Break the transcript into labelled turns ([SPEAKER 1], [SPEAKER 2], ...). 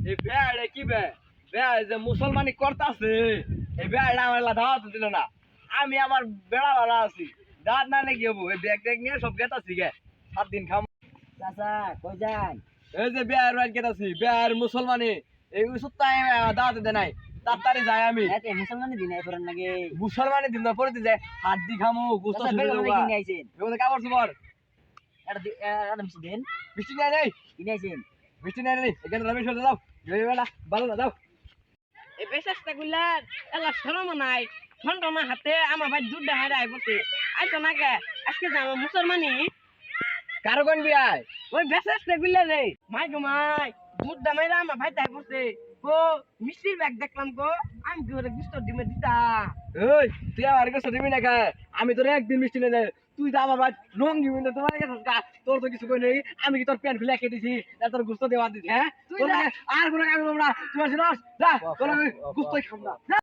[SPEAKER 1] এই বেড়ে কি বেড়ে যে মুসলমানি করতেছে এই বেড়া আমার দাওয়াত দিল না। আমি আমার বেড়া ভাড়া আছি, দাঁত না নাকি হবো এই ব্যাগ ট্যাগ নিয়ে সব গেতাছি গে 7 দিন খাম।
[SPEAKER 2] চাচা কই যান?
[SPEAKER 1] এই যে বেড় রাত গেতাছি বেড় মুসলমানি এই সপ্তাহে দাওয়াত দে নাই, তাড়াতাড়ি যাই আমি।
[SPEAKER 2] এতে মুসলমানি দিন আই পড়ন নাকি?
[SPEAKER 1] মুসলমানি দিন না পড়তে যায় হাত দি খামু গোস্ত
[SPEAKER 2] চাচা
[SPEAKER 1] শুরু
[SPEAKER 2] বেগুন
[SPEAKER 1] হবা।
[SPEAKER 2] কিনে আইছেন?
[SPEAKER 1] এগুলো কাপড় চোপড়
[SPEAKER 2] এটা মিষ্টি দেন।
[SPEAKER 1] বৃষ্টি নাই নেই,
[SPEAKER 2] কিনে আইছেন?
[SPEAKER 1] বৃষ্টি নাই নেই, এখানে রমেশ হতে যাও বেড়া ভালো না যাও।
[SPEAKER 3] এই বেশাসটা গুলার এলা শরম নাই, ঠন্ড না হাতে আমার ভাই দুধ হারে আইবতে আইতো না কে আজকে যাব মুসলমানি।
[SPEAKER 1] কারো কোন বিয়ায়
[SPEAKER 3] ওই বেশাসটা গুলা রে মাই গো মাই দুধ দামাইরা আমার ভাই তাই পড়ছে গো মিষ্টির ব্যাগ দেখলাম গো, আমি ঘরে গুস্ত ডিমে দিতা।
[SPEAKER 1] ওই তুই আমার কাছে দিবি না খায়, আমি তোর একদিন মিষ্টি নেই দেয় তুই তো আমার ভাই লঙ্গি বিন্দু তোমার কাছে তোর তো কিছু কই নেই, আমি কি তোর প্যান্ট খুলে রেখে দিছি তোর গুস্ত দেওয়া দিছি? হ্যাঁ
[SPEAKER 3] তুই
[SPEAKER 1] তোর আর কোনো কাজ করবো না, তুই আসিস যা তোর গুস্তই খাম না।